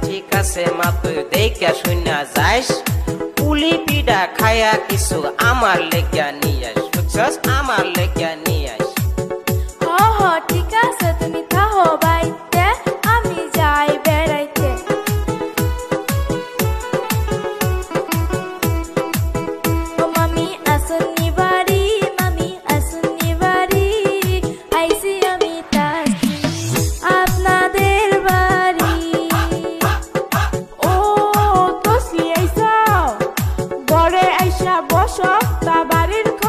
ঠিক আছে মা তুই দেখা শুনা যাইস পুলি পিঠা খায়া কিছু আমার লেগা নিয়ে আস বুঝছস আমার লেগা নিয়ে আস ঠিক আছে তুমি থাকো বাইতে আমি যাই বেড়াইতে ও মামি আসুনি বাড়ি আইসি আমি তাসি আপনাদের বাড়ি বসো তা